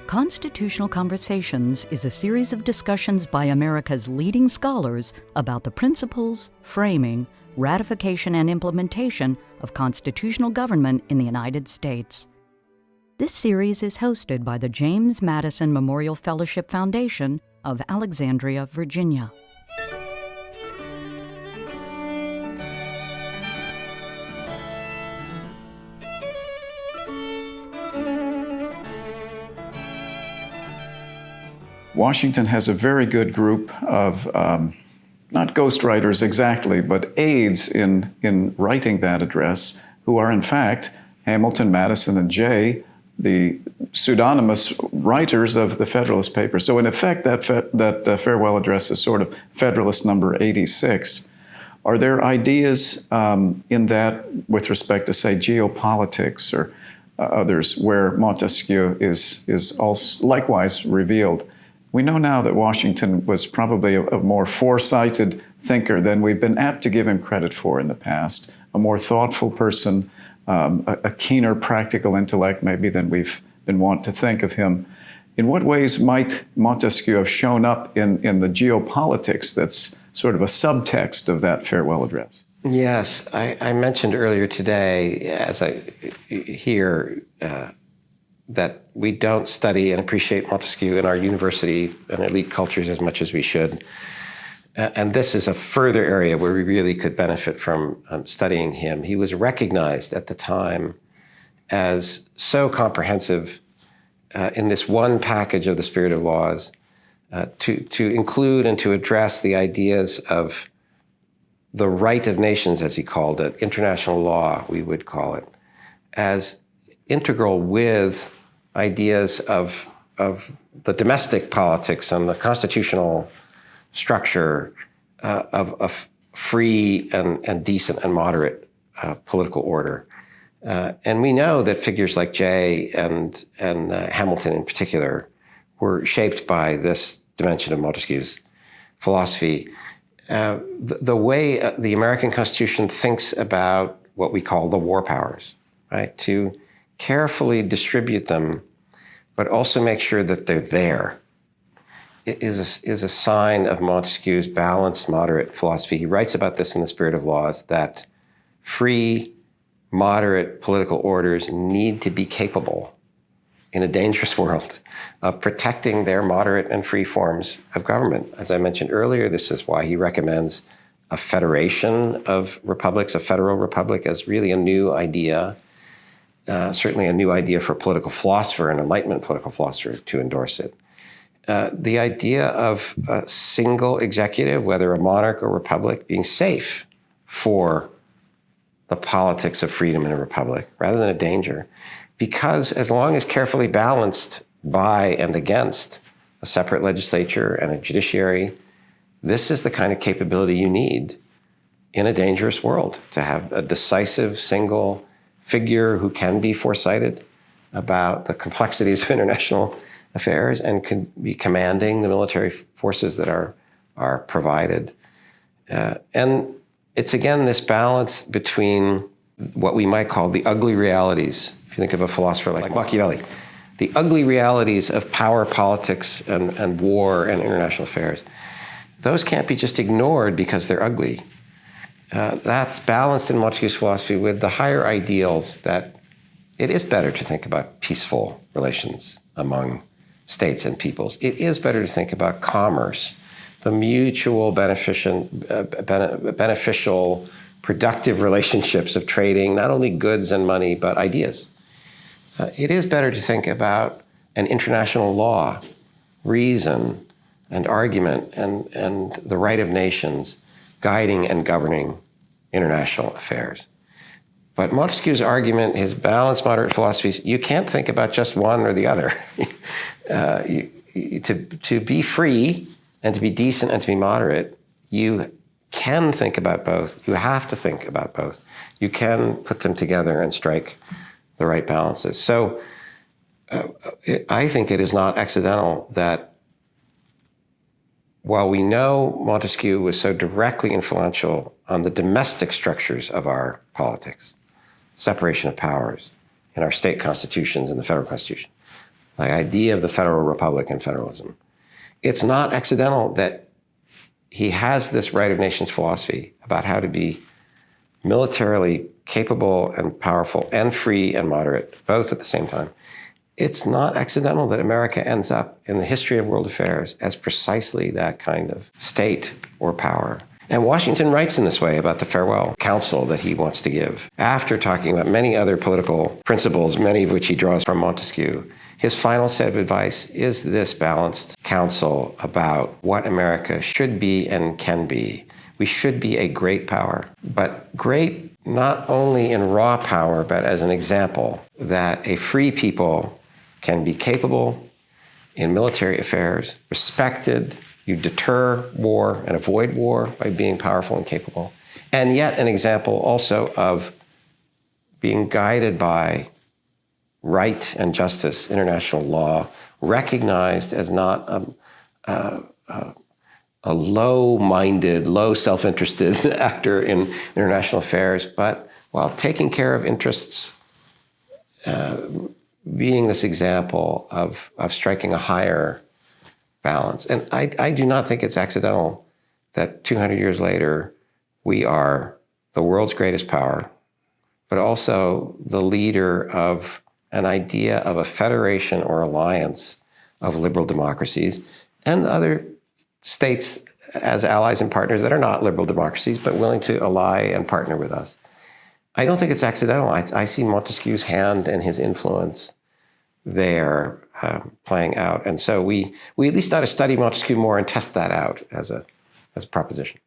Constitutional Conversations is a series of discussions by America's leading scholars about the principles, framing, ratification, and implementation of constitutional government in the United States. This series is hosted by the James Madison Memorial Fellowship Foundation of Alexandria, Virginia. Washington has a very good group of, not ghostwriters exactly, but aides in writing that address, who are in fact Hamilton, Madison, and Jay, the pseudonymous writers of the Federalist Papers. So in effect, that farewell address is sort of Federalist number 86. Are there ideas in that with respect to, say, geopolitics or others where Montesquieu is also likewise revealed? We know now that Washington was probably a more foresighted thinker than we've been apt to give him credit for in the past, a more thoughtful person, a keener practical intellect maybe than we've been wont to think of him. In what ways might Montesquieu have shown up in the geopolitics that's sort of a subtext of that farewell address? Yes, I mentioned earlier today, as I hear, that we don't study and appreciate Montesquieu in our university and elite cultures as much as we should. And this is a further area where we really could benefit from studying him. He was recognized at the time as so comprehensive in this one package of the Spirit of Laws to include and to address the ideas of the right of nations, as he called it, international law, we would call it, as integral with ideas of the domestic politics and the constitutional structure of free and decent and moderate political order. And we know that figures like Jay and Hamilton in particular were shaped by this dimension of Montesquieu's philosophy. The way the American Constitution thinks about what we call the war powers, right? To carefully distribute them, but also make sure that they're there, is a sign of Montesquieu's balanced, moderate philosophy. He writes about this in The Spirit of Laws, that free, moderate political orders need to be capable in a dangerous world of protecting their moderate and free forms of government. As I mentioned earlier, this is why he recommends a federation of republics, a federal republic, as really a new idea. Certainly a new idea for a political philosopher, an Enlightenment political philosopher, to endorse it. The idea of a single executive, whether a monarch or republic, being safe for the politics of freedom in a republic, rather than a danger. Because as long as carefully balanced by and against a separate legislature and a judiciary, this is the kind of capability you need in a dangerous world, to have a decisive single figure who can be foresighted about the complexities of international affairs and can be commanding the military forces that are provided. And it's, again, this balance between what we might call the ugly realities. If you think of a philosopher like Machiavelli, the ugly realities of power politics and war and international affairs, those can't be just ignored because they're ugly. That's balanced in Montesquieu's philosophy with the higher ideals that it is better to think about peaceful relations among states and peoples. It is better to think about commerce, the mutual beneficial, productive relationships of trading, not only goods and money, but ideas. It is better to think about an international law, reason and argument, and the right of nations guiding and governing international affairs. But Montesquieu's argument, his balanced moderate philosophies, you can't think about just one or the other. To be free and to be decent and to be moderate, you can think about both. You have to think about both. You can put them together and strike the right balances. So I think it is not accidental that while we know Montesquieu was so directly influential on the domestic structures of our politics, separation of powers in our state constitutions and the federal constitution, the idea of the federal republic and federalism. It's not accidental that he has this right of nations philosophy about how to be militarily capable and powerful and free and moderate, both at the same time. It's not accidental that America ends up in the history of world affairs as precisely that kind of state or power. And Washington writes in this way about the farewell counsel that he wants to give. After talking about many other political principles, many of which he draws from Montesquieu, his final set of advice is this balanced counsel about what America should be and can be. We should be a great power, but great not only in raw power, but as an example that a free people can be capable in military affairs, respected. You deter war and avoid war by being powerful and capable. And yet an example also of being guided by right and justice, international law, recognized as not a low-minded, low self-interested actor in international affairs, but while taking care of interests, being this example of striking a higher balance. And I do not think it's accidental that 200 years later, we are the world's greatest power, but also the leader of an idea of a federation or alliance of liberal democracies and other states as allies and partners that are not liberal democracies, but willing to ally and partner with us. I don't think it's accidental. I see Montesquieu's hand and his influence there playing out. And so we at least ought to study Montesquieu more and test that out as a proposition.